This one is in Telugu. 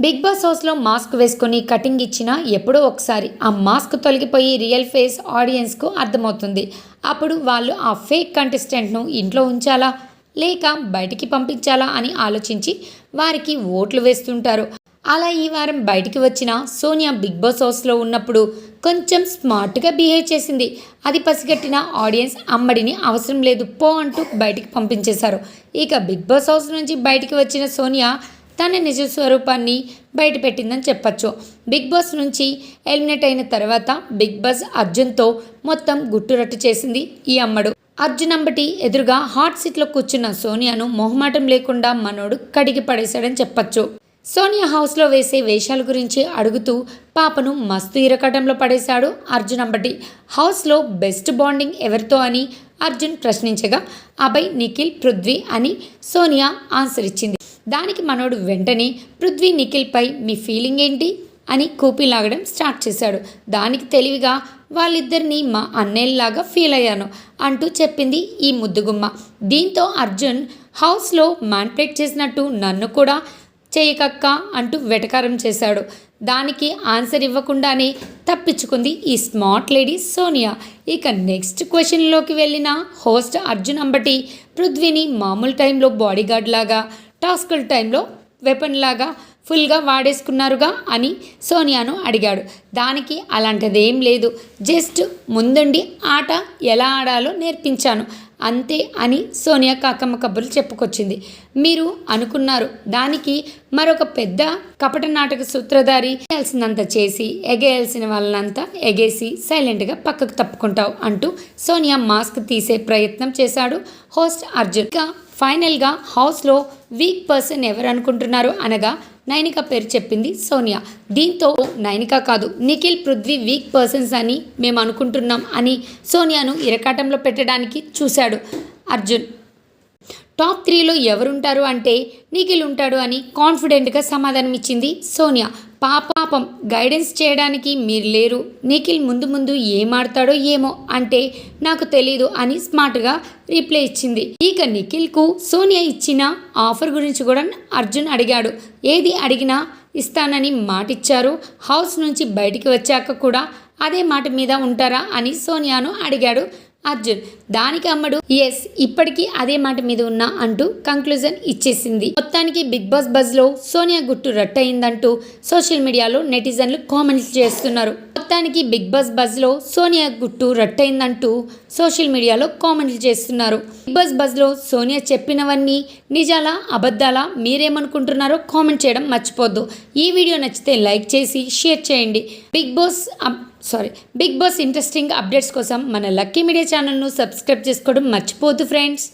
బిగ్ బాస్ హౌస్లో మాస్క్ వేసుకొని కటింగ్ ఇచ్చినా ఎప్పుడో ఒకసారి ఆ మాస్క్ తొలగిపోయి రియల్ ఫేస్ ఆడియన్స్కు అర్థమవుతుంది. అప్పుడు వాళ్ళు ఆ ఫేక్ కంటెస్టెంట్ను ఇంట్లో ఉంచాలా లేక బయటికి పంపించాలా అని ఆలోచించి వారికి ఓట్లు వేస్తుంటారు. అలా ఈ వారం బయటికి వచ్చిన సోనియా బిగ్ బాస్ హౌస్లో ఉన్నప్పుడు కొంచెం స్మార్ట్గా బిహేవ్ చేసింది. అది పసిగట్టిన ఆడియన్స్ అమ్మడిని అవసరం లేదు పో అంటూ బయటికి పంపించేశారు. ఇక బిగ్ బాస్ హౌస్ నుంచి బయటికి వచ్చిన సోనియా తన నిజ స్వరూపాన్ని బయటపెట్టిందని చెప్పచ్చు. బిగ్ బాస్ నుంచి ఎలిమినేట్ అయిన తర్వాత బిగ్ బాస్ అర్జున్తో మొత్తం గుట్టురట్టు చేసింది ఈ అమ్మడు. అర్జున్ అంబటి ఎదురుగా హాట్ సీట్లో కూర్చున్న సోనియాను మొహమాటం లేకుండా మనోడు కడిగి పడేశాడని చెప్పచ్చు. సోనియా హౌస్లో వేసే వేషాల గురించి అడుగుతూ పాపను మస్తు ఇరకటంలో పడేశాడు అర్జున్ అంబటి. హౌస్లో బెస్ట్ బాండింగ్ ఎవరితో అని అర్జున్ ప్రశ్నించగా అభయ్, నిఖిల్, పృథ్వీ అని సోనియా ఆన్సర్ ఇచ్చింది. దానికి మనోడు వెంటనే పృథ్వీ, నిఖిల్పై మీ ఫీలింగ్ ఏంటి అని కూపి లాగడం స్టార్ట్ చేశాడు. దానికి తెలివిగా వాళ్ళిద్దరినీ మా అన్నయ్యలాగా ఫీల్ అయ్యాను అంటూ చెప్పింది ఈ ముద్దుగుమ్మ. దీంతో అర్జున్ హౌస్లో మ్యాన్ప్లేట్ చేసినట్టు నన్ను కూడా చేయకక్క అంటూ వెటకారం చేశాడు. దానికి ఆన్సర్ ఇవ్వకుండానే తప్పించుకుంది ఈ స్మార్ట్ లేడీ సోనియా. ఇక నెక్స్ట్ క్వశ్చన్లోకి వెళ్ళిన హోస్ట్ అర్జున్ అంబటి పృథ్వీని మామూలు టైంలో బాడీగార్డ్ లాగా, టాస్కుల టైంలో వెపన్ లాగా ఫుల్గా వాడేసుకున్నారుగా అని సోనియాను అడిగాడు. దానికి అలాంటిదేం లేదు, జస్ట్ ముందుండి ఆట ఎలా ఆడాలో నేర్పించాను అంతే అని సోనియా కాకమ్మ కబుర్లు చెప్పుకొచ్చింది. మీరు అనుకున్నారు దానికి మరొక పెద్ద కపట నాటక సూత్రధారి చేయాల్సినంత చేసి ఎగేయాల్సిన వాళ్ళనంతా ఎగేసి సైలెంట్గా పక్కకు తప్పుకుంటావు అంటూ సోనియా మాస్క్ తీసే ప్రయత్నం చేశాడు హోస్ట్ అర్జున్. ఇక ఫైనల్గా హౌస్లో వీక్ పర్సన్ ఎవరు అనుకుంటున్నారు అనగా నైనిక పేరు చెప్పింది సోనియా. దీంతో నైనిక కాదు నిఖిల్, పృథ్వీ వీక్ పర్సన్స్ అని మేము అనుకుంటున్నాం అని సోనియాను ఇరకాటంలో పెట్టడానికి చూశాడు అర్జున్. టాప్ 3లో ఎవరుంటారు అంటే నిఖిల్ ఉంటాడు అని కాన్ఫిడెంట్గా సమాధానం ఇచ్చింది సోనియా. పాపం గైడెన్స్ చేయడానికి మీరు లేరు, నిఖిల్ ముందు ముందు ఏమాడతాడో ఏమో అంటే నాకు తెలీదు అని స్మార్ట్గా రిప్లై ఇచ్చింది. ఇక నిఖిల్కు సోనియా ఇచ్చిన ఆఫర్ గురించి కూడా అర్జున్ అడిగాడు. ఏది అడిగినా ఇస్తానని మాటిచ్చారు, హౌస్ నుంచి బయటికి వచ్చాక కూడా అదే మాట మీద ఉంటారా అని సోనియాను అడిగాడు అర్జున్. దానికి అమ్మడు ఎస్ ఇప్పటికీ అదే మాట మీద ఉన్నా అంటూ కంక్లూజన్ ఇచ్చేసింది. మొత్తానికి బిగ్ బాస్ బజ్లో సోనియా గుట్టు రట్టయిందంటూ సోషల్ మీడియాలో నెటిజన్లు కామెంట్స్ చేస్తున్నారు. మొత్తానికి బిగ్ బాస్ బజ్లో సోనియా గుట్టు రట్టయిందంటూ సోషల్ మీడియాలో కామెంట్లు చేస్తున్నారు. బిగ్ బాస్ బజ్లో సోనియా చెప్పినవన్నీ నిజాలా అబద్ధాలా మీరేమనుకుంటున్నారో కామెంట్ చేయడం మర్చిపోద్దు. ఈ వీడియో నచ్చితే లైక్ చేసి షేర్ చేయండి. బిగ్ బాస్ ఇంట్రెస్టింగ్ అప్డేట్స్ కోసం మన లక్కీ మీడియా ఛానల్ను సబ్స్క్రైబ్ చేసుకోవడం మర్చిపోద్దు ఫ్రెండ్స్.